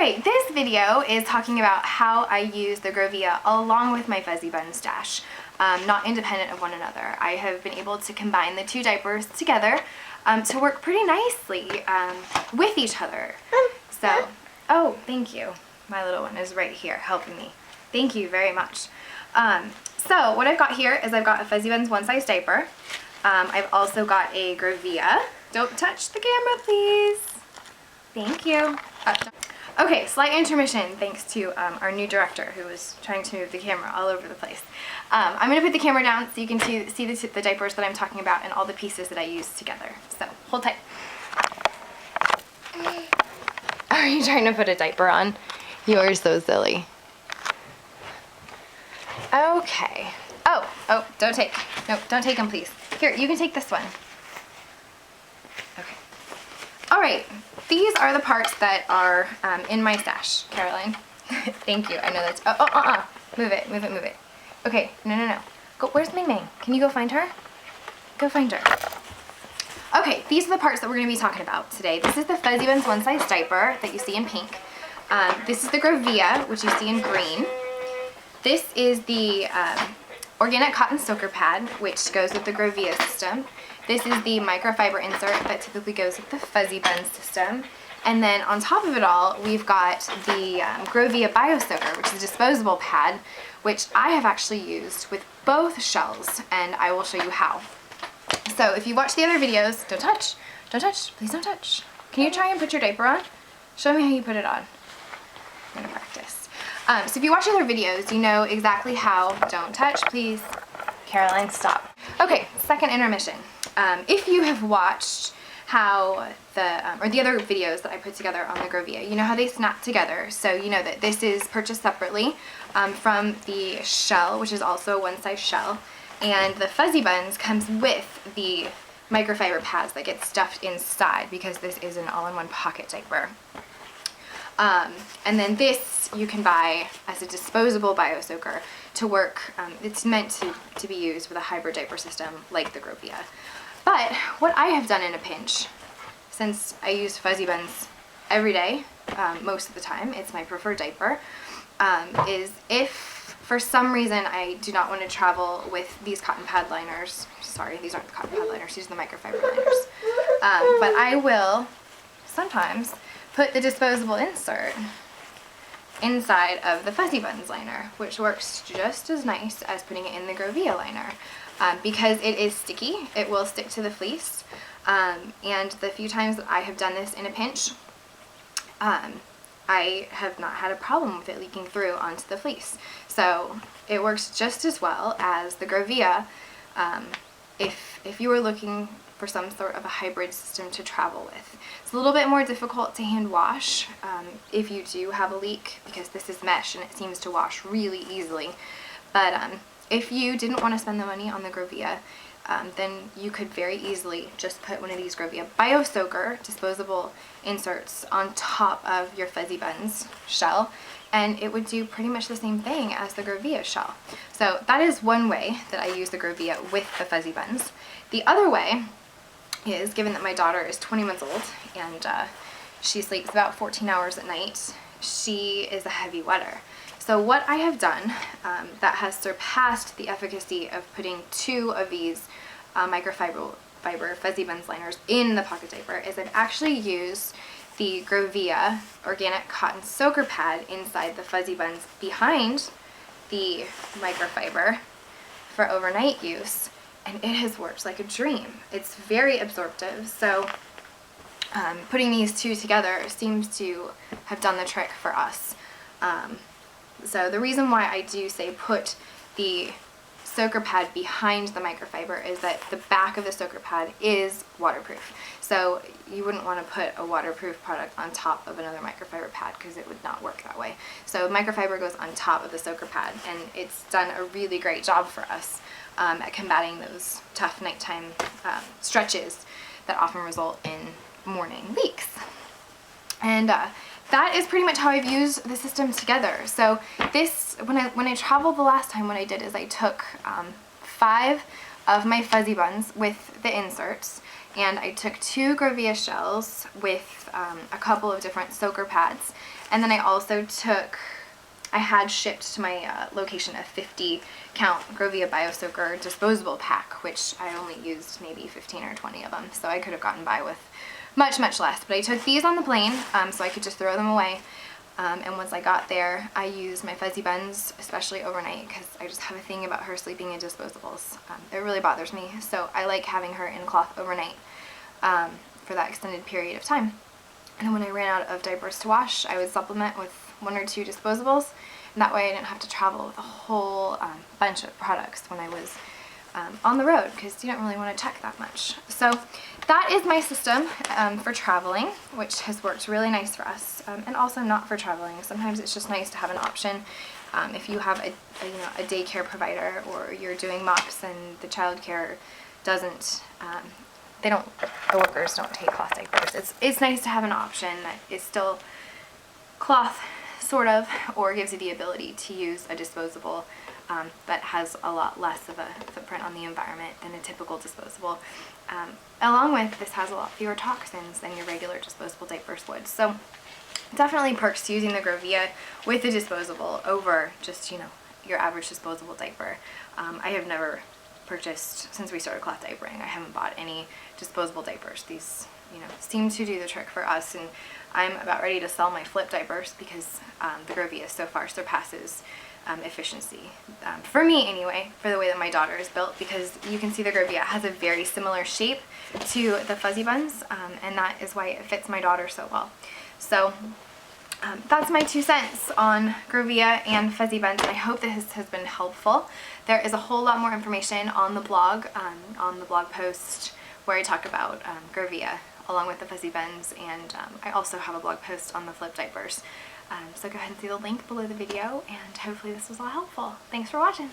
Okay, this video is talking about how I use the GroVia along with my FuzziBunz stash, not independent of one another. I have been able to combine the two diapers together to work pretty nicely with each other. So, oh, thank you. My little one is right here helping me. Thank you very much. So what I've got here is I've got a FuzziBunz one-size diaper. I've also got a GroVia. Don't touch the camera, please. Thank you. Okay, slight intermission thanks to our new director who was trying to move the camera all over the place. I'm going to put the camera down so you can see the diapers that I'm talking about and all the pieces that I use together. So, hold tight. Are you trying to put a diaper on? You are so silly. Okay. Oh, don't take. No, don't take them, please. Here, you can take this one. Okay. All right. These are the parts that are in my stash, Caroline. Thank you. I know that's... Move it, move it, move it. Okay, no. Go. Where's Ming Ming? Can you go find her? Go find her. Okay, these are the parts that we're going to be talking about today. This is the FuzziBunz one-size diaper that you see in pink. This is the GroVia, which you see in green. This is the organic cotton soaker pad, which goes with the GroVia system. This is the microfiber insert that typically goes with the FuzziBunz system. And then on top of it all, we've got the GroVia Bio Soaker, which is a disposable pad, which I have actually used with both shells, and I will show you how. So if you watch the other videos, don't touch, please don't touch. Can you try and put your diaper on? Show me how you put it on. I'm gonna practice. So if you watch other videos, you know exactly how. Don't touch, please. Caroline, stop. Okay, second intermission. If you have watched how the other videos that I put together on the GroVia, you know how they snap together. So you know that this is purchased separately from the shell, which is also a one-size shell, and the FuzziBunz comes with the microfiber pads that get stuffed inside because this is an all-in-one pocket diaper. And then this you can buy as a disposable bio soaker to work. It's meant to be used with a hybrid diaper system like the GroVia. But what I have done in a pinch, since I use FuzziBunz every day, most of the time, it's my preferred diaper, is if for some reason I do not want to travel with these cotton pad liners, sorry, these aren't the cotton pad liners, these are the microfiber liners, but I will sometimes put the disposable insert inside of the FuzziBunz liner, which works just as nice as putting it in the GroVia liner. Because it is sticky, it will stick to the fleece, and the few times that I have done this in a pinch, I have not had a problem with it leaking through onto the fleece. So it works just as well as the GroVia if you were looking for some sort of a hybrid system to travel with. It's a little bit more difficult to hand wash if you do have a leak, because this is mesh and it seems to wash really easily. But if you didn't want to spend the money on the GroVia, then you could very easily just put one of these GroVia Bio Soaker disposable inserts on top of your FuzziBunz shell, and it would do pretty much the same thing as the GroVia shell. So that is one way that I use the GroVia with the FuzziBunz. The other way is, given that my daughter is 20 months old and she sleeps about 14 hours at night, she is a heavy wetter. So what I have done that has surpassed the efficacy of putting two of these microfiber FuzziBunz liners in the pocket diaper is I've actually used the GroVia organic cotton soaker pad inside the FuzziBunz behind the microfiber for overnight use, and it has worked like a dream. It's very absorptive, so putting these two together seems to have done the trick for us. So the reason why I do say put the soaker pad behind the microfiber is that the back of the soaker pad is waterproof. So you wouldn't want to put a waterproof product on top of another microfiber pad because it would not work that way. So microfiber goes on top of the soaker pad, and it's done a really great job for us at combating those tough nighttime stretches that often result in morning leaks. And that is pretty much how I've used the system together. So this, when I traveled the last time, what I did is I took 5 of my FuzziBunz with the inserts, and I took 2 GroVia shells with a couple of different soaker pads, And then I also I had shipped to my location a 50 count GroVia Bio Soaker disposable pack, which I only used maybe 15 or 20 of them, so I could have gotten by with much less. But I took these on the plane so I could just throw them away. And once I got there, I used my FuzziBunz, especially overnight, because I just have a thing about her sleeping in disposables. It really bothers me, so I like having her in cloth overnight for that extended period of time. And when I ran out of diapers to wash, I would supplement with 1 or 2 disposables, and that way I didn't have to travel with a whole bunch of products when I was on the road, because you don't really want to check that much. So that is my system for traveling, which has worked really nice for us, and also not for traveling. Sometimes it's just nice to have an option if you have a daycare provider, or you're doing MOPS and the child care doesn't, the workers don't take cloth diapers. It's nice to have an option that is still cloth, sort of, or gives you the ability to use a disposable that has a lot less of a footprint on the environment than a typical disposable. Along with, this has a lot fewer toxins than your regular disposable diapers would. So definitely perks to using the GroVia with the disposable over just, your average disposable diaper. I have never purchased, since we started cloth diapering, I haven't bought any disposable diapers. These, seem to do the trick for us, and I'm about ready to sell my flip diapers because the GroVia so far surpasses efficiency, for me anyway, for the way that my daughter is built, because you can see the GroVia has a very similar shape to the FuzziBunz, and that is why it fits my daughter so well. So that's my 2 cents on GroVia and FuzziBunz, and I hope this has been helpful. There is a whole lot more information on the blog post where I talk about GroVia along with the FuzziBunz, and I also have a blog post on the flip diapers. So go ahead and see the link below the video, and hopefully this was all helpful. Thanks for watching.